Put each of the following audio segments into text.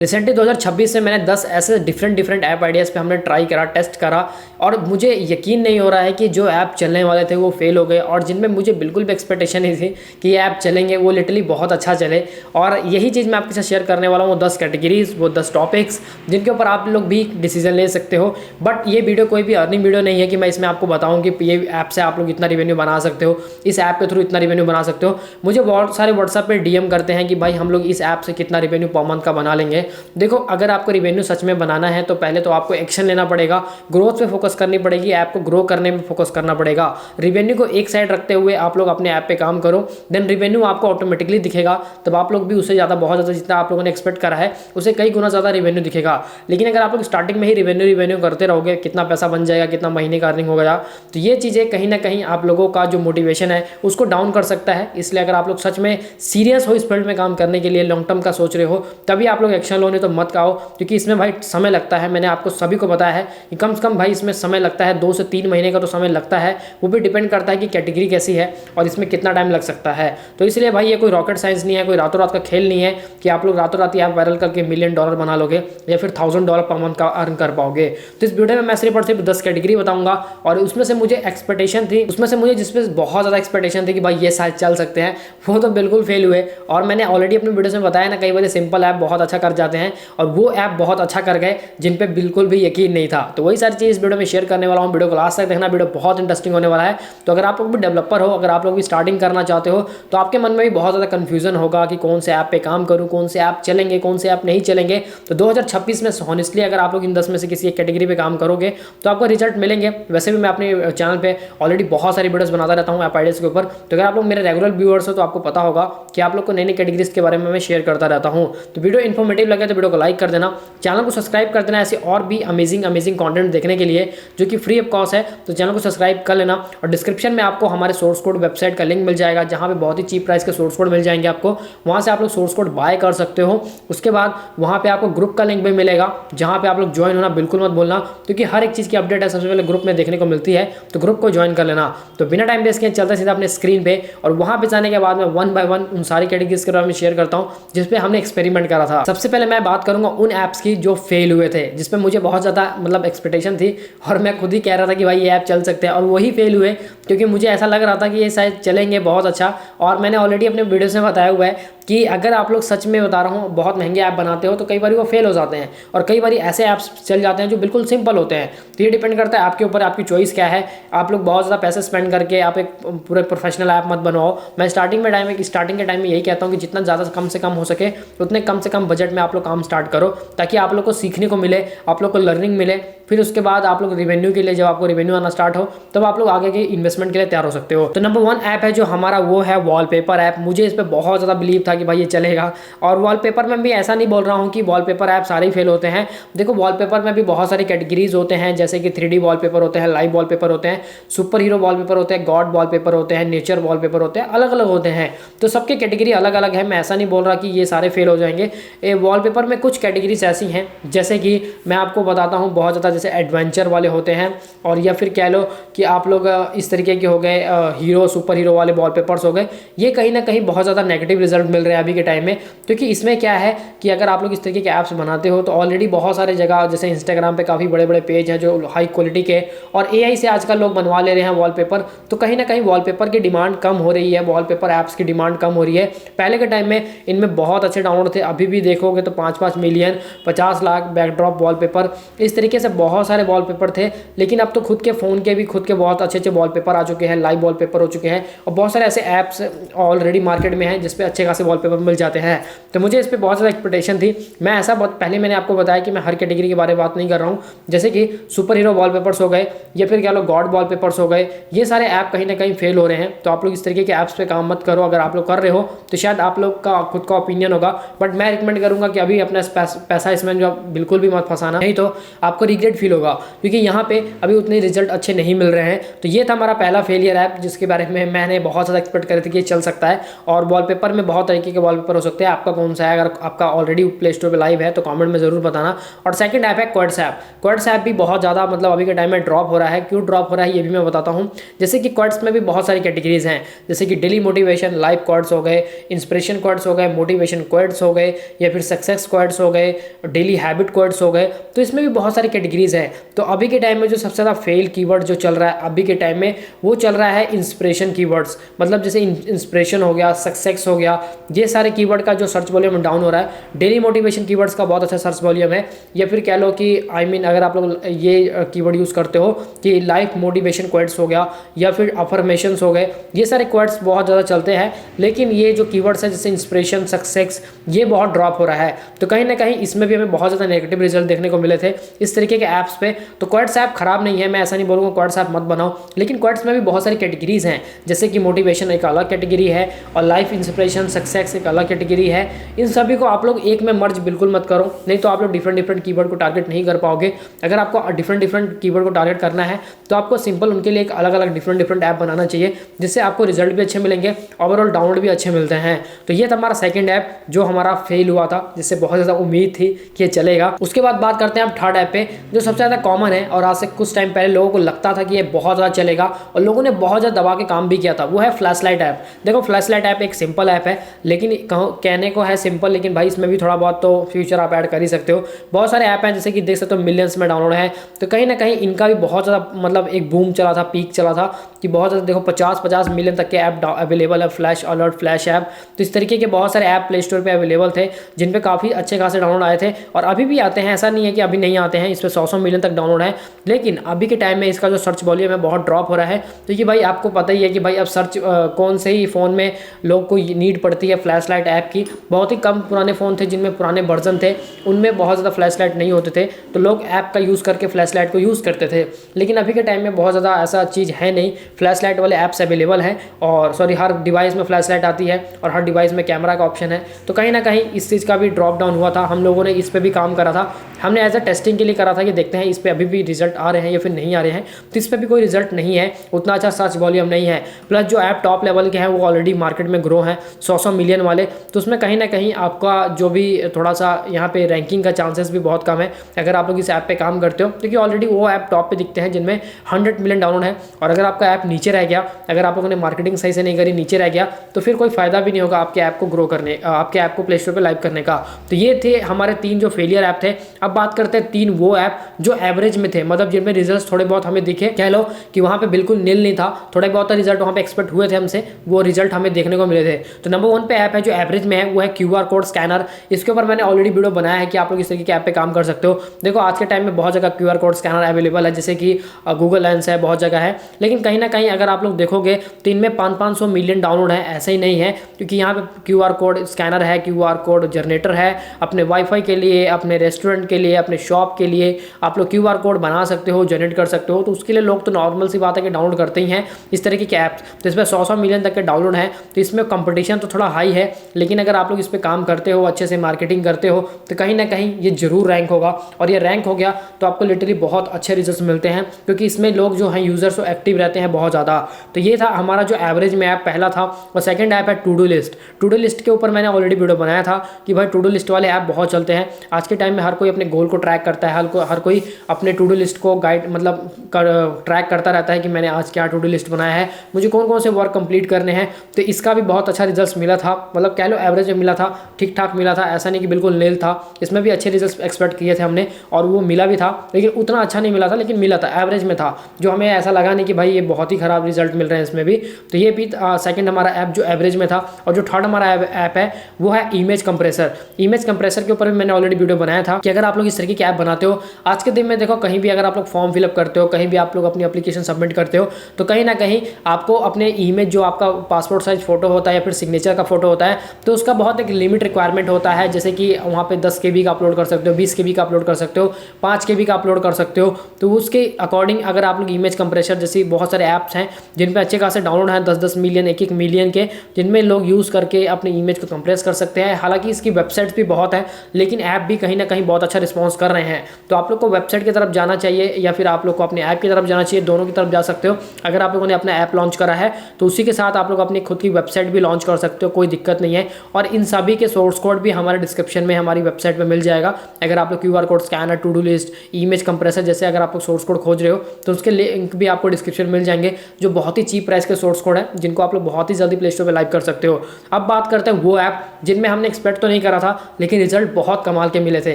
Recently 2026 में मैंने 10 ऐसे डिफरेंट ऐप आइडियाज़ पे हमने ट्राई करा, टेस्ट करा और मुझे यकीन नहीं हो रहा है कि जो ऐप चलने वाले थे वो फेल हो गए और जिनमें मुझे बिल्कुल भी एक्सपेक्टेशन नहीं थी कि ये ऐप चलेंगे वो लिटरली बहुत अच्छा चले। और यही चीज़ मैं आपके साथ शेयर करने वाला हूँ, वो 10 कैटेगरीज, वो 10 टॉपिक्स जिनके ऊपर आप लोग भी डिसीजन ले सकते हो। बट ये वीडियो कोई भी अर्निंग वीडियो नहीं है कि मैं इसमें आपको बताऊँ कि ये ऐप से आप लोग इतना रिवेन्यू बना सकते हो, इस ऐप के थ्रू इतना रिवेन्यू बना सकते हो। मुझे बहुत सारे व्हाट्सएप पर DM करते हैं कि भाई हम लोग इस ऐप से कितना रिवेन्यू पर मंथ का बना लेंगे। देखो, अगर आपको रिवेन्यू सच में बनाना है तो पहले तो आपको एक्शन लेना पड़ेगा, ग्रोथ पे फोकस करनी पड़ेगी, ऐप को ग्रो करने में फोकस करना पड़ेगा। रिवेन्यू को एक साइड रखते हुए आप लोग अपने ऐप पे काम करो, देन रिवेन्यू आपको ऑटोमेटिकली दिखेगा। तब आप लोग भी उससे ज़्यादा, बहुत ज़्यादा जितना आप लोगों ने एक्सपेक्ट करा है उससे कई गुना ज़्यादा रिवेन्यू दिखेगा। लेकिन अगर आप लोग स्टार्टिंग में ही रिवेन्यू करते रहोगे, कितना पैसा बन जाएगा, कितना महीने का अर्निंग होगा, तो ये चीज़ें कहीं ना कहीं आप लोगों का जो मोटिवेशन है उसको डाउन कर सकता है। इसलिए अगर आप लोग सच में सीरियस हो इस फील्ड में काम करने के लिए, लॉन्ग टर्म का सोच रहे हो, तभी आप लोग एक्शन लो, नहीं तो मत आओ, क्योंकि इसमें भाई समय लगता है। मैंने आपको सभी को बताया है कि कम से कम भाई इसमें समय लगता है, 2 से 3 महीने का तो समय लगता है। वो भी डिपेंड करता है कि कैटेगरी कैसी है और इसमें कितना टाइम लग सकता है। तो इसलिए भाई ये कोई रॉकेट साइंस नहीं है, कोई रातों रात का खेल नहीं है कि आप लोग रातों रात ऐप वायरल करके $1 मिलियन बना लोगे या फिर $1000 पर मंथ का अर्न कर पाओगे। तो इस वीडियो में मैं सिर्फ और सिर्फ 10 कैटेगरी बताऊंगा और उसमें से मुझे एक्सपेक्टेशन थी, जिसमें बहुत ज़्यादा एक्सपेक्टेशन थी कि भाई ये शायद चल सकते हैं, वो तो बिल्कुल फेल हुए। और मैंने ऑलरेडी अपने वीडियो में बताया ना, कई बार सिंपल ऐप बहुत अच्छा कर जाते हैं और वो ऐप बहुत अच्छा कर गए जिन पे बिल्कुल भी यकीन नहीं था। तो वही सारी चीज़ इस वीडियो में शेयर करने वाला हूँ। वीडियो को लास्ट तक देखना, वीडियो बहुत इंटरेस्टिंग होने वाला है। तो अगर आप लोग भी डेवलपर हो, अगर आप लोग भी स्टार्टिंग करना चाहते हो, तो आपके मन में भी बहुत ज़्यादा कन्फ्यूजन होगा कि कौन से ऐप पे काम करूँ, कौन से ऐप चलेंगे, कौन से ऐप नहीं चलेंगे। तो 2026 में ऑनेस्टली अगर आप लोग इन 10 में से किसी एक कैटेगरी पे काम करोगे तो आपको रिजल्ट मिलेंगे। वैसे भी मैं अपने चैनल पे ऑलरेडी बहुत सारी वीडियोस बनाता रहता हूँ ऐप आइडियाज़ के ऊपर। तो अगर आप लोग मेरे रेगुलर व्यूअर्स हो तो आपको पता होगा कि आप लोग को नई नई कैटेगरीज के बारे में मैं शेयर करता रहता हूँ। तो वीडियो इन्फॉर्मेटिव लगे तो वीडियो को लाइक कर देना, चैनल को सब्सक्राइब कर देना ऐसे और भी अमेजिंग कंटेंट देखने के लिए जो कि फ्री ऑफ कॉस्ट है। तो चैनल को सब्सक्राइब कर लेना और डिस्क्रिप्शन में आपको हमारे सोर्स कोड वेबसाइट का लिंक मिल जाएगा, जहां पे बहुत ही चीप प्राइस के सोर्स कोड मिल जाएंगे आपको। वहां से आप लोग सोर्स कोड बाय कर सकते हो। उसके बाद वहां पे आपको ग्रुप का लिंक भी मिलेगा, जहां पे आप लोग ज्वाइन होना बिल्कुल मत भूलना, क्योंकि हर एक चीज़ की अपडेट है सबसे पहले ग्रुप में देखने को मिलती है। तो ग्रुप को ज्वाइन कर लेना। तो बिना टाइम वेस्ट किए चलते सीधा अपने स्क्रीन पे, और वहां पे जाने के बाद मैं 1 बाय 1 उन सारी कैटेगरीज के बारे में शेयर करता हूँ जिसपे हमने एक्सपेरिमेंट करा था। सबसे पहले मैं बात करूंगा उन ऐप्स की जो फेल हुए थे, जिसपे मुझे बहुत ज़्यादा एक्सपेक्टेशन थी और मैं खुद ही कह रहा था कि भाई ये ऐप चल सकते हैं, और वही फेल हुए क्योंकि मुझे ऐसा लग रहा था कि ये शायद चलेंगे बहुत अच्छा। और मैंने ऑलरेडी अपने वीडियोस में बताया हुआ है कि अगर आप लोग, सच में बता रहा हूँ, बहुत महंगे ऐप बनाते हो तो कई बार वो फेल हो जाते हैं और कई बार ऐसे ऐप्स चल जाते हैं जो बिल्कुल सिंपल होते हैं। तो ये डिपेंड करता है आपके ऊपर, आपकी चॉइस क्या है। आप लोग बहुत ज़्यादा पैसे स्पेंड करके आप एक पूरे प्रोफेशनल ऐप मत बनाओ। मैं स्टार्टिंग के टाइम में यही कहता हूँ कि जितना ज़्यादा कम से कम हो सके उतने कम से कम बजट में आप लोग काम स्टार्ट करो, ताकि आप लोग को सीखने को मिले, आप लोग को लर्निंग मिले। फिर उसके बाद आप लोग रिवेन्यू के लिए, जब आपको रिवेन्यू आना स्टार्ट हो तब आप लोग आगे के इन्वेस्टमेंट के लिए तैयार हो सकते हो। तो नंबर 1 ऐप है जो हमारा, वो है वॉलपेपर ऐप। मुझे इस पर बहुत ज़्यादा बिलीव था कि भाई ये चलेगा। और वॉलपेपर में भी ऐसा नहीं बोल रहा हूँ कि वॉलपेपर ऐप सारे ही फेल होते हैं। देखो, वॉलपेपर में भी बहुत सारी कैटेगरीज होते हैं, जैसे कि 3D वॉलपेपर होते हैं, लाइव वॉलपेपर होते हैं, सुपर हीरो वॉलपेपर होते हैं, गॉड वॉलपेपर होते हैं, नेचर वॉलपेपर होते हैं, अलग अलग होते हैं। तो सबके कैटेगरी अलग अलग है। मैं ऐसा नहीं बोल रहा कि ये सारे फेल हो जाएंगे। वॉलपेपर में कुछ कैटेगरीज ऐसी हैं, जैसे कि मैं आपको बताता हूँ, बहुत ज़्यादा जैसे एडवेंचर वाले होते हैं, और या फिर कह लो कि आप लोग इस तरीके के हो गए, हीरो सुपर हीरो वाले वॉलपेपर्स हो गए। ये कहीं ना कहीं बहुत ज़्यादा नेगेटिव रिजल्ट मिल रहे हैं अभी के टाइम में, क्योंकि इसमें क्या है कि अगर आप लोग इस तरीके के ऐप्स बनाते हो तो ऑलरेडी बहुत सारे जगह, जैसे इंस्टाग्राम पे काफ़ी बड़े बड़े पेज हैं जो हाई क्वालिटी के, और AI से आजकल लोग बनवा ले रहे हैं वॉलपेपर। तो कहीं ना कहीं वॉलपेपर की डिमांड कम हो रही है, वॉलपेपर ऐप्स की डिमांड कम हो रही है। पहले के टाइम में इनमें बहुत अच्छे डाउनलोड थे, अभी भी देखोगे तो 5-5 मिलियन, 50 लाख बैकड्रॉप वॉलपेपर, इस तरीके से बहुत सारे वॉलपेपर थे। लेकिन अब तो खुद के फ़ोन के भी खुद के बहुत अच्छे अच्छे वॉलपेपर आ चुके हैं, लाइव वॉलपेपर हो चुके हैं, और बहुत सारे ऐसे ऐप्स ऑलरेडी मार्केट में हैं जिस पे अच्छे खासे वॉलपेपर मिल जाते हैं। तो मुझे इस पर बहुत ज़्यादा एक्सपेक्टेशन थी। मैं ऐसा बहुत पहले मैंने आपको बताया कि मैं हर कैटेगरी के बारे में बात नहीं कर रहा हूँ, जैसे कि सुपर हीरो वॉलपेपर्स हो गए या फिर क्या लो गॉड वॉलपेपर्स हो गए, ये सारे ऐप कहीं ना कहीं फेल हो रहे हैं। तो आप लोग इस तरीके के ऐप्स पे काम मत करो। अगर आप लोग कर रहे हो तो शायद आप लोग का खुद का ओपिनियन होगा, बट मैं रिकमेंड करूँगा कि अभी अपना पैसा इसमें जो बिल्कुल भी मत फंसाना, नहीं तो आपको रिग्रेट फील होगा, क्योंकि यहाँ पे अभी उतने रिजल्ट अच्छे नहीं मिल रहे हैं। तो ये था हमारा पहला फेलियर ऐप जिसके बारे में मैंने बहुत ज़्यादा एक्सपेक्ट करे थे कि ये चल सकता है। और वॉलपेपर में बहुत तरीके के वॉलपेपर हो सकते हैं, आपका कौन सा है? अगर आपका ऑलरेडी प्ले स्टोर पर लाइव है तो कॉमेंट में ज़रूर बताना। और सेकंड ऐप है क्वर्ट्स ऐप। क्वर्ट्स ऐप भी बहुत ज़्यादा मतलब अभी के टाइम में ड्रॉप हो रहा है। क्यों ड्रॉप हो रहा है ये भी मैं बताता हूँ। जैसे कि क्वर्ट्स में भी बहुत सारी कैटेगरीज हैं, जैसे कि डेली मोटिवेशन लाइव क्वर्ट्स हो गए, इंस्पिरेशन क्वर्ट्स हो गए, मोटिवेशन क्वर्ट्स हो गए, या फिर सक्सेस क्वर्ट्स हो गए, डेली हैबिट क्वर्ट्स हो गए। तो इसमें भी बहुत सारी कैटेगरीज हैं। तो अभी के टाइम में जो सबसे ज़्यादा फेल कीवर्ड जो चल रहा है अभी के टाइम में, वो चल रहा है इंस्पिरेशन कीवर्ड्स। मतलब जैसे इंस्पिरेशन हो गया, सक्सेस हो गया, ये सारे कीवर्ड का जो सर्च वॉल्यूम डाउन हो रहा है। डेली मोटिवेशन कीवर्ड्स का बहुत अच्छा सर्च वॉल्यूम है। या फिर कह लो कि अगर आप लोग ये कीवर्ड यूज़ करते हो कि लाइफ मोटिवेशन क्वर्ट्स हो गया, या फिर अफर्मेशंस हो गए, ये सारे क्वर्ट्स बहुत ज़्यादा चलते हैं। लेकिन ये जो कीवर्ड्स है जैसे इंस्पिरेशन, सक्सेस, ये बहुत ड्रॉप हो रहा है। तो कहीं ना कहीं इसमें भी हमें बहुत ज़्यादा नेगेटिव रिजल्ट देखने को मिले थे इस तरीके के ऐप्स पे। तो क्वर्ट्स ऐप खराब नहीं है, मैं ऐसा नहीं बोलूँगा क्वर्ट्स ऐप मत बनाओ, लेकिन क्वर्ट्स में भी बहुत सारी कैटेगरीज हैं। जैसे कि मोटिवेशन एक अलग कैटेगरी है, और लाइफ, इंस्पिरेशन, सक्सेस एक अलग कैटेगरी है। इन सभी को आप लोग एक में मर्ज बिल्कुल मत करो, नहीं तो आप लोग डिफरेंट कीवर्ड को टारगेट नहीं कर पाओगे। अगर आपको डिफरेंट कीवर्ड को टारगेट करना है तो आपको सिंपल उनके लिए एक अलग अलग डिफरेंट ऐप बनाना चाहिए, जिससे आपको रिजल्ट भी अच्छे मिलेंगे, ओवरऑल डाउनलोड भी अच्छे मिलते हैं। तो ये था हमारा सेकंड ऐप जो हमारा फेल हुआ था, जिससे बहुत ज़्यादा उम्मीद थी कि ये चलेगा। उसके बाद बात करते हैं हम थर्ड ऐप पे, जो सबसे ज़्यादा कॉमन है और आज से कुछ टाइम पहले लोगों को लगता था कि ये बहुत ज़्यादा चलेगा और लोगों ने बहुत ज़्यादा दबा के काम भी किया था। वो है फ्लैशलाइट ऐप। देखो फ्लैशलाइट ऐप एक सिंपल ऐप है, लेकिन कहने को है सिंपल, लेकिन भाई इसमें भी थोड़ा बहुत तो फ्यूचर आप ऐड कर ही सकते हो। बहुत सारे ऐप हैं जैसे कि देख सकते हो मिलियंस में डाउनलोड है। तो कहीं ना कहीं इनका भी बहुत ज़्यादा मतलब एक बूम चला था, पीक चला था कि बहुत ज़्यादा देखो 50 मिलियन तक के ऐप अवेलेबल है, फ्लैश अलर्ट, फ्लैश ऐप। तो इस तरीके के बहुत सारे ऐप प्ले स्टोर पे अवेलेबल थे जिन पे काफ़ी अच्छे खासे डाउनलोड आए थे, और अभी भी आते हैं, ऐसा नहीं है कि अभी नहीं आते हैं। इस पर 100 मिलियन तक डाउनलोड है, लेकिन अभी के टाइम में इसका जो सर्च वॉल्यूम है बहुत ड्रॉप हो रहा है। तो ये भाई आपको पता ही है कि भाई अब सर्च कौन से ही फ़ोन में लोग को नीड पड़ती है फ्लैशलाइट ऐप की। बहुत ही कम पुराने फ़ोन थे जिनमें पुराने वर्जन थे, उनमें बहुत ज़्यादा फ्लैशलाइट नहीं होते थे, तो लोग ऐप का यूज़ करके फ्लैशलाइट को यूज़ करते थे। लेकिन अभी के टाइम में बहुत ज़्यादा ऐसा चीज़ है नहीं, फ्लैशलाइट वाले ऐप्स अवेलेबल हैं, और हर डिवाइस में फ्लैशलाइट आती है और हर डिवाइस में कैमरा का ऑप्शन है। तो कहीं ना कहीं इस चीज़ का भी ड्रॉप डाउन हुआ था। हम लोगों ने इस पर भी काम करा था, हमने एज अ टेस्टिंग के लिए करा था कि देखते हैं इस पर अभी भी रिजल्ट आ रहे हैं या फिर नहीं आ रहे हैं। तो इस पर भी कोई रिजल्ट नहीं है, उतना अच्छा सर्च वॉल्यूम नहीं है। प्लस जो ऐप टॉप लेवल के हैं वो ऑलरेडी मार्केट में ग्रो हैं 100 मिलियन वाले, तो उसमें कहीं ना कहीं आपका जो भी थोड़ा सा यहाँ पे रैंकिंग का चांसेस भी बहुत कम है अगर आप लोग इस ऐप पे काम करते हो, क्योंकि ऑलरेडी वो ऐप टॉप पे दिखते हैं जिनमें 100 मिलियन डाउनलोड है। और अगर आपका ऐप नीचे रह गया, अगर आप लोगों ने मार्केटिंग सही से नहीं करी, नीचे रह गया, तो फिर कोई फायदा भी नहीं होगा आपके ऐप को ग्रो करने, आपके ऐप को प्ले स्टोर पर लाइव करने का। तो ये थे हमारे 3 जो फेलियर ऐप थे। अब बात करते हैं 3 वो ऐप जो एवरेज में थे, मतलब जिनमें रिजल्ट थोड़े बहुत हमें दिखे, कह लो कि वहाँ पे बिल्कुल नील नहीं था, थोड़े बहुत रिजल्ट वहाँ पे एक्सपेक्ट हुए थे हमसे, वो रिजल्ट हमें देखने को मिले थे। तो नंबर 1 पे ऐप है जो एवरेज में है, वो है QR कोड स्कैनर। इसके ऊपर मैंने ऑलरेडी वीडियो बनाया है कि आप लोग इस तरीके के ऐप पे काम कर सकते हो। देखो आज के टाइम में बहुत जगह QR कोड स्कैनर अवेलेबल है, जैसे कि गूगल लेंस है, बहुत जगह है, लेकिन कहीं ना कहीं अगर आप लोग देखोगे तो इनमें 500 मिलियन डाउनलोड है, ऐसे ही नहीं है, क्योंकि यहाँ पे QR कोड स्कैनर है, QR कोड जनरेटर है, अपने वाईफाई के लिए, अपने रेस्टोरेंट के लिए, अपने शॉप के लिए आप लोग QR कोड बना सकते हो, जनरेट कर सकते हो। तो उसके लिए लोग तो नॉर्मल सी बात है कि डाउनलोड करते ही हैं इस तरीके के ऐप्स। तो इसमें 100 मिलियन तक के डाउनलोड है, तो इसमें कंपटीशन तो थोड़ा हाई है, लेकिन अगर आप लोग इस पर काम करते हो, अच्छे से मार्केटिंग करते हो, तो कहीं ना कहीं ये जरूर रैंक होगा। और ये रैंक हो गया तो आपको लिटरली बहुत अच्छे रिजल्ट मिलते हैं, क्योंकि इसमें लोग जो हैं यूजर्स वो एक्टिव रहते हैं बहुत ज़्यादा। तो ये था हमारा जो एवरेज में ऐप पहला था। और सेकंड ऐप है to do list. To do list के ऊपर मैंने ऑलरेडी वीडियो बनाया था कि भाई टू डू लिस्ट वाले ऐप बहुत चलते हैं आज के टाइम में। हर कोई अपने गोल को ट्रैक करता है, हर कोई अपने टू डू लिस्ट को गाइड मतलब ट्रैक करता रहता है कि मैंने आज क्या टू डू लिस्ट बनाया है, मुझे कौन कौन से वर्क कंप्लीट करने हैं। तो इसका भी बहुत अच्छा रिजल्ट मिला था, मतलब कह लो एवरेज में मिला था, ठीक ठाक मिला था, ऐसा नहीं कि बिल्कुल नील था। इसमें भी अच्छे रिजल्ट एक्सपेक्ट किए थे हमने और वो मिला भी था, लेकिन उतना अच्छा नहीं मिला था, लेकिन मिला था, एवरेज में था, जो हमें ऐसा लगा नहीं कि भाई ये बहुत ही खराब रिजल्ट मिल रहे हैं इसमें भी। तो ये भी सेकंड हमारा ऐप जो एवरेज में था। और जो थर्ड हमारा ऐप है वो है इमेज कंप्रेसर। इमेज कंप्रेसर के ऊपर भी मैंने ऑलरेडी वीडियो बनाया था कि अगर आप लोग इस तरीके के ऐप बनाते हो, आज के दिन में देखो कहीं भी अगर आप लोग फॉर्म फिलअप करते हो, कहीं भी आप लोग अपनी एप्लीकेशन सबमिट करते हो, तो कहीं ना कहीं आपको अपने इमेज जो आपका पासपोर्ट साइज फोटो होता है या फिर सिग्नेचर का फोटो होता है, तो उसका बहुत एक लिमिट रिक्वायरमेंट होता है। जैसे कि वहाँ पे 10 KB का अपलोड कर सकते हो, 20 KB का अपलोड कर सकते हो, 5 KB का अपलोड कर सकते हो। तो उसके अकॉर्डिंग अगर आप लोग इमेज कंप्रेसर जैसी बहुत सारे ऐप्स हैं जिन पे अच्छे खासे डाउनलोड हैं, 10-10 मिलियन, 1-1 मिलियन के, जिनमें लोग यूज़ करके अपनी इमेज को कंप्रेस कर सकते हैं। हालांकि इसकी वेबसाइट्स भी बहुत है, लेकिन ऐप भी कहीं ना कहीं बहुत अच्छा रिस्पॉन्स कर रहे हैं। तो आप लोग को वेबसाइट की तरफ जाना चाहिए या फिर आप लोग को अपने ऐप की तरफ जाना चाहिए, दोनों की तरफ जा सकते हो। अगर आप लोगों ने अपना ऐप लॉन्च करा है तो उसी के साथ आप लोग अपनी खुद की वेबसाइट भी लॉन्च कर सकते हो, कोई दिक्कत नहीं है। और इन सभी के सोर्स कोड भी हमारे डिस्क्रिप्शन में हमारी वेबसाइट पर मिल जाएगा। अगर आप लोग QR code, scanner, to do list, image compressor जैसे अगर आप लोग सोर्स कोड खोज रहे हो तो उसके लिंक भी आपको डिस्क्रिप्शन में मिल जाएंगे, जो बहुत ही चीप प्राइस के सोर्स कोड है जिनको आप लोग बहुत ही जल्दी प्ले स्टोर पर लाइव कर सकते हो। अब बात करते हैं वो ऐप जिनमें हमने एक्सपेक्ट तो नहीं करा था लेकिन रिजल्ट बहुत कमाल के मिले थे।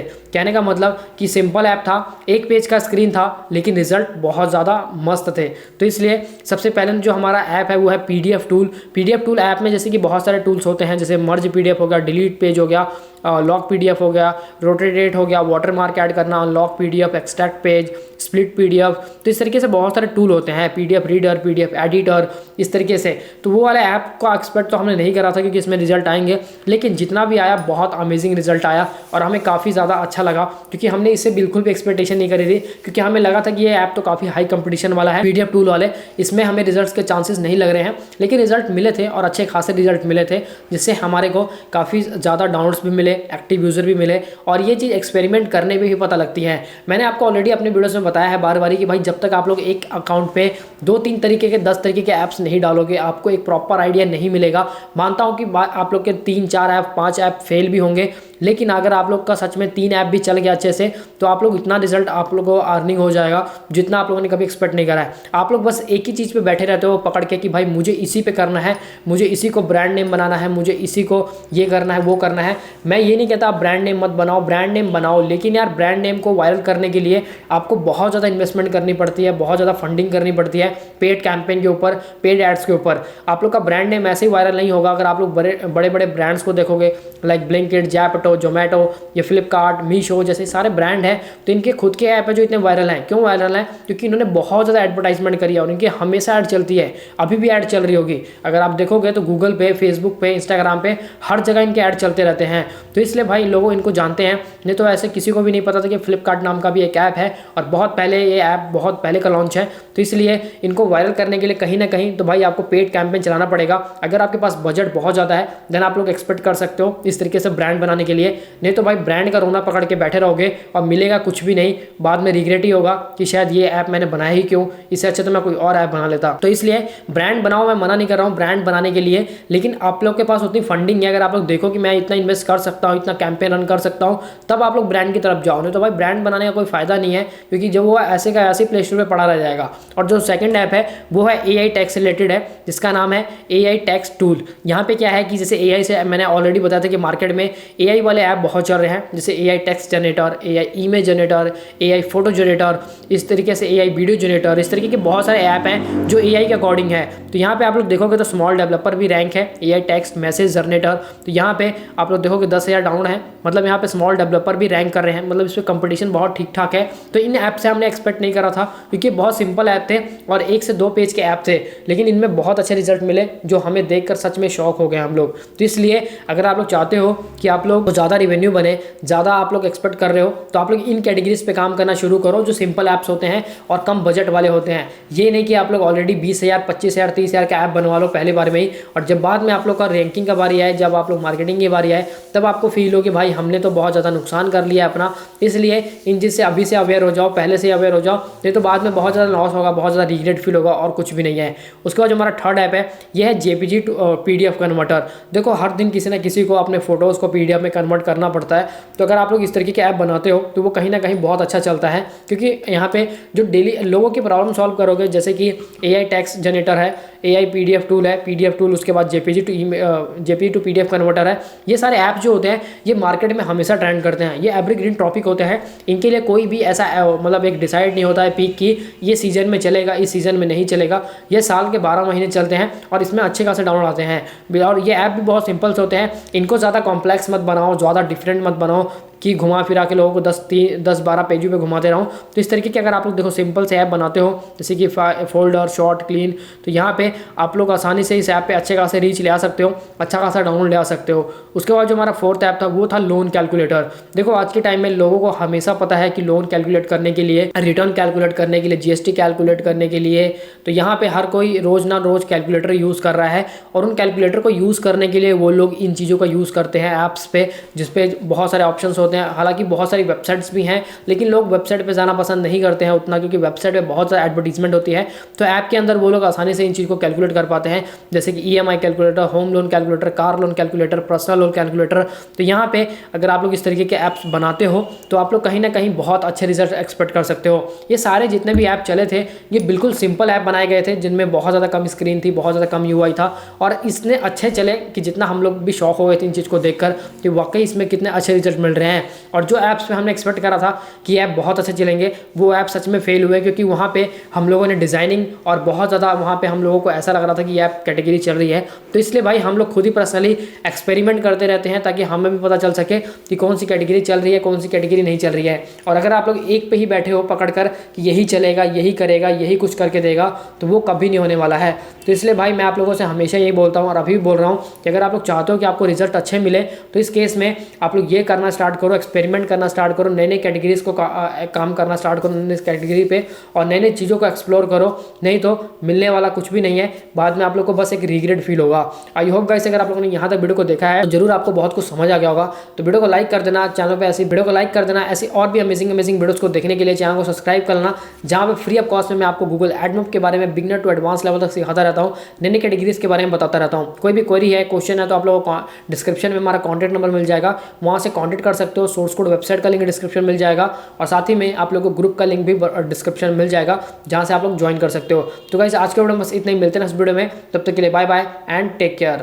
कहने का मतलब कि सिंपल ऐप था, एक पेज का स्क्रीन था, लेकिन रिजल्ट बहुत ज़्यादा मस्त थे। तो इसलिए सबसे पहले जो हमारा ऐप है वो है PDF tool. PDF tool app में जैसे कि बहुत सारे टूल्स होते हैं, जैसे मर्ज PDF हो गया, डिलीट पेज हो गया, लॉक PDF हो गया, रोटेट हो गया, वाटरमार्क ऐड करना, unlock PDF, extract page, split PDF। तो इस तरीके से बहुत सारे टूल होते हैं, PDF रीडर, PDF एडिटर, इस तरीके से। तो वो वाला ऐप का एक्सपेक्ट तो हमने नहीं करा था क्योंकि इसमें रिजल्ट आएंगे, लेकिन जितना भी आया बहुत अमेजिंग रिजल्ट आया और हमें काफ़ी ज़्यादा अच्छा लगा क्योंकि हमने इससे बिल्कुल भी एक्सपेक्टेशन नहीं करी थी, क्योंकि हमें लगा था कि ये ऐप तो काफ़ी हाई कंपटीशन वाला है PDF टूल वाले, इसमें हमें रिजल्ट्स के चांसेस नहीं लग रहे हैं। लेकिन रिजल्ट मिले थे और अच्छे खासे रिजल्ट मिले थे, जिससे हमारे को काफ़ी ज़्यादा डाउनलोड्स भी मिले, एक्टिव यूज़र भी मिले, और ये चीज़ एक्सपेरिमेंट करने में भी पता लगती है। मैंने आपको ऑलरेडी अपने वीडियोस में बताया है बार बारी कि भाई जब तक आप लोग एक अकाउंट पे 2-3 तरीके के 10 तरीके के ऐप्स नहीं डालोगे आपको एक प्रॉपर आइडिया नहीं मिलेगा। मानता हूँ कि आप लोग के 3-4 ऐप 5 ऐप फेल भी होंगे, लेकिन अगर आप लोग का सच में 3 ऐप भी चल गया अच्छे से तो आप लोग इतना रिजल्ट आप लोगों को अर्निंग हो जाएगा जितना आप लोगों ने कभी एक्सपेक्ट नहीं करा है। आप लोग बस एक ही चीज़ पे बैठे रहते हो पकड़ के कि भाई मुझे इसी पे करना है, मुझे इसी को ब्रांड नेम बनाना है, मुझे इसी को ये करना है वो करना है। मैं ये नहीं कहता आप ब्रांड नेम मत बनाओ, ब्रांड नेम बनाओ, लेकिन यार ब्रांड नेम को वायरल करने के लिए आपको बहुत ज़्यादा इन्वेस्टमेंट करनी पड़ती है, बहुत ज़्यादा फंडिंग करनी पड़ती है पेड कैंपेन के ऊपर, पेड एड्स के ऊपर। आप लोग का ब्रांड नेम ऐसे ही वायरल नहीं होगा। अगर आप लोग बड़े बड़े ब्रांड्स को देखोगे लाइक ब्लिंकिट, जैप्टो, जोमेटो, ये फ्लिपकार्ट, मीशो जैसे सारे ब्रांड हैं, तो इनके खुद के ऐप है जो इतने वायरल हैं। क्यों वायरल हैं? क्योंकि इन्होंने बहुत ज़्यादा एडवर्टाइजमेंट करी है और इनकी हमेशा ऐड चलती है, अभी भी ऐड चल रही होगी। अगर आप देखोगे तो गूगल पे, फेसबुक पे, इंस्टाग्राम पे हर जगह इनके ऐड चलते रहते हैं। तो इसलिए भाई लोग इनको जानते हैं, नहीं तो ऐसे किसी को भी नहीं पता था कि फ्लिपकार्ट नाम का भी एक ऐप है और बहुत पहले ये ऐप बहुत पहले का लॉन्च है। तो इसलिए इनको वायरल करने के लिए कहीं ना कहीं तो भाई आपको पेड कैंपेन चलाना पड़ेगा। अगर आपके पास बजट बहुत ज़्यादा है देन आप लोग एक्सपेक्ट कर सकते हो इस तरीके से ब्रांड बनाने के लिए, नहीं तो भाई ब्रांड का रोना पकड़ के बैठे रहोगे और मिलेगा कुछ भी नहीं। बाद में रिग्रेट ही होगा कि शायद ये ऐप मैंने बनाया ही क्यों, इससे अच्छा तो मैं कोई और ऐप बना लेता। तो इसलिए ब्रांड बनाओ, मैं मना नहीं कर रहा हूँ ब्रांड बनाने के लिए, लेकिन आप लोग के पास उतनी फंडिंग है, अगर आप लोग देखो कि मैं इतना इन्वेस्ट कर सकता हूँ, इतना कैंपेन रन कर सकता हूँ, तब आप लोग ब्रांड की तरफ जाओ, नहीं तो भाई ब्रांड बनाने का कोई फायदा नहीं है, क्योंकि जब वो ऐसे का ऐसे प्ले स्टोर पर पड़ा रह जाएगा। और जो सेकंड ऐप है वो है AI टैक्स रिलेटेड है, जिसका नाम है AI टैक्स टूल। यहाँ पे क्या है कि जैसे AI से मैंने ऑलरेडी बताया था कि मार्केट में AI वाले ऐप बहुत चल रहे हैं, जैसे AI text generator, AI image generator, AI photo generator, इस तरीके से AI वीडियो जनरेटर, इस तरीके के बहुत सारे ऐप हैं जो AI के अकॉर्डिंग है। तो यहाँ पे आप लोग देखोगे तो स्मॉल डेवलपर भी रैंक है, AI टेक्स्ट मैसेज जनरेटर। तो यहाँ पे आप लोग देखोगे 10,000 डाउन है, मतलब यहाँ पे स्मॉल डेवलपर भी रैंक कर रहे हैं, मतलब इस पर कंपटीशन बहुत ठीक ठाक है। तो इन ऐप से हमने एक्सपेक्ट नहीं करा था क्योंकि बहुत सिंपल ऐप थे और 1 से 2 पेज के ऐप थे, लेकिन इनमें बहुत अच्छे रिजल्ट मिले जो हमें देखकर सच में शौक हो गए हम लोग। तो इसलिए अगर आप लोग चाहते हो कि आप लोग ज़्यादा रिवेन्यू बने, ज़्यादा आप लोग एक्सपेक्ट कर रहे हो, तो आप लोग इन कैटेगरीज पे काम करना शुरू करो जो सिंपल ऐप्स होते हैं और कम बजट वाले होते हैं। ये नहीं कि आप लोग ऑलरेडी 20,000, 25,000, 30,000 का ऐप बनवा लो पहले बार में ही, और जब बाद में आप लोग का रैंकिंग का बारी आए, जब आप लोग मार्केटिंग की बारी आए, तब आपको फील हो कि भाई हमने तो बहुत ज़्यादा नुकसान कर लिया अपना। इसलिए इन चीज़ से अभी से अवेयर हो जाओ, पहले से अवेयर हो जाओ, नहीं तो बाद में बहुत ज़्यादा लॉस होगा, बहुत ज़्यादा रिग्रेट फील होगा और कुछ भी नहीं है। उसके बाद जो हमारा थर्ड ऐप है ये है JPG टू PDF कन्वर्टर। देखो हर दिन किसी ना किसी को अपने फोटोज़ को PDF में कन्वर्ट करना पड़ता है, तो अगर आप लोग इस तरीके के ऐप बनाते हो तो वो कहीं ना कहीं बहुत अच्छा चलता है, क्योंकि यहाँ पे जो डेली लोगों की प्रॉब्लम सॉल्व करोगे, जैसे कि AI टैक्स जनरेटर है, AI PDF टूल है, PDF टूल, उसके बाद JPG टू PDF कन्वर्टर है। ये सारे ऐप जो होते हैं ये मार्केट में हमेशा ट्रेंड करते हैं, ये एवरग्रीन टॉपिक होते हैं, इनके लिए कोई भी ऐसा मतलब एक डिसाइड नहीं होता है पीक की ये सीजन में चलेगा, इस सीजन में नहीं चलेगा। ये साल के 12 महीने चलते हैं और इसमें अच्छे खासे डाउनलोड आते हैं। और ये ऐप भी बहुत सिंपल से होते हैं, इनको ज़्यादा कॉम्प्लेक्स मत बनाओ, ज़्यादा डिफरेंट मत बनाओ कि घुमा फिरा के लोगों को 10-12 पेजों पे घुमाते रहूँ। तो इस तरीके के अगर आप लोग देखो सिंपल से ऐप बनाते हो, जैसे कि फोल्डर, शॉर्ट, क्लीन, तो यहाँ पे आप लोग आसानी से इस ऐप पे अच्छे खासे रीच ले आ सकते हो, अच्छा खासा डाउनलोड ले आ सकते हो। उसके बाद जो हमारा फोर्थ ऐप था वो था लोन कैलकुलेटर। देखो आज के टाइम में लोगों को हमेशा पता है कि लोन कैलकुलेट करने के लिए, रिटर्न कैलकुलेट करने के लिए, GST कैलकुलेट करने के लिए, तो यहाँ पे हर कोई रोज़ ना रोज़ कैलकुलेटर यूज़ कर रहा है, और उन कैलकुलेटर को यूज़ करने के लिए वो लोग इन चीज़ों का यूज़ करते हैं ऐप्स पे, जिसपे बहुत सारे ऑप्शंस होते हैं। हालांकि बहुत सारी वेबसाइट्स भी हैं, लेकिन लोग वेबसाइट पे जाना पसंद नहीं करते हैं उतना, क्योंकि वेबसाइट पे बहुत ज़्यादा एडवर्टीजमेंट होती है। तो ऐप के अंदर वो लोग आसानी से इन चीज़ को कैलकुलेट कर पाते हैं, जैसे कि EMI calculator, home loan calculator, car loan calculator, personal loan calculator. तो यहाँ पे अगर आप लोग इस तरीके के ऐप्स बनाते हो तो आप लोग कहीं ना कहीं बहुत अच्छे रिजल्ट एक्सपेक्ट कर सकते हो। ये सारे जितने भी ऐप चले थे ये बिल्कुल सिंपल ऐप बनाए गए थे, जिनमें बहुत ज़्यादा कम स्क्रीन थी, बहुत ज़्यादा कम UI था, और इसने अच्छे चले कि जितना हम लोग भी शौक हो गए थे इन चीज़ को देखकर कि वाकई इसमें कितने अच्छे रिजल्ट मिल रहे हैं। और जो ऐप्स पे हमने एक्सपेक्ट करा था कि ऐप बहुत अच्छे चलेंगे, वो ऐप सच में फेल हुए, क्योंकि वहाँ पे हम लोगों ने डिज़ाइनिंग और बहुत ज़्यादा वहाँ पे हम लोगों को ऐसा लग रहा था कि ऐप कैटेगरी चल रही है। तो इसलिए भाई हम लोग खुद ही पर्सनली एक्सपेरिमेंट करते रहते हैं, ताकि हमें भी पता चल सके कि कौन सी कैटेगरी चल रही है, कौन सी कैटेगरी नहीं चल रही है। और अगर आप लोग एक पे ही बैठे हो पकड़ कर कि यही चलेगा, यही करेगा, यही कुछ करके देगा, तो वो कभी नहीं होने वाला है। तो इसलिए भाई मैं आप लोगों से हमेशा यही बोलता हूँ और अभी भी बोल रहा हूँ कि अगर आप लोग चाहते हो कि आपको रिजल्ट अच्छे मिले, तो इस केस में आप लोग ये करना स्टार्ट करो, एक्सपेरिमेंट करना स्टार्ट करो, नई नई कैटेगरीज को काम करना स्टार्ट करो नई कैटेगरी पे, और नई नई चीज़ों को एक्सप्लोर करो। नहीं तो मिलने वाला कुछ भी नहीं है, बाद में आप लोग को बस एक रिग्रेट फील होगा। आई होप गाइस अगर आप लोगों ने यहाँ तक वीडियो को देखा है तो जरूर आपको बहुत कुछ समझ आ गया होगा। तो वीडियो को लाइक कर देना, चैनल पे ऐसी वीडियो को लाइक कर देना, ऐसी और भी अमेजिंग वीडियोस को देखने के लिए चैनल को सब्सक्राइब कर लेना, जहाँ पे फ्री ऑफ कॉस्ट में मैं आपको गूगल एडमोब के बारे में बिगनर टू एडवांस लेवल तक सिखाता रहता हूँ, नई नई कैटेगरीज के बारे में बताता रहता हूँ। कोई भी क्वेरी है, क्वेश्चन है, तो आप लोगों को डिस्क्रिप्शन में हमारा कॉन्टैक्ट नंबर मिल जाएगा, वहाँ से कॉन्टैक्ट कर सकते हो। सोर्स कोड वेबसाइट का लिंक डिस्क्रिप्शन मिल जाएगा, और साथ ही में आप लोगों को ग्रुप का लिंक भी डिस्क्रिप्शन मिल जाएगा, जहाँ से आप लोग ज्वाइन कर सकते हो। तो गाइस आज के वीडियो में बस इतना ही, मिलते हैं नेक्स्ट वीडियो में, तब तक के लिए bye bye and take care.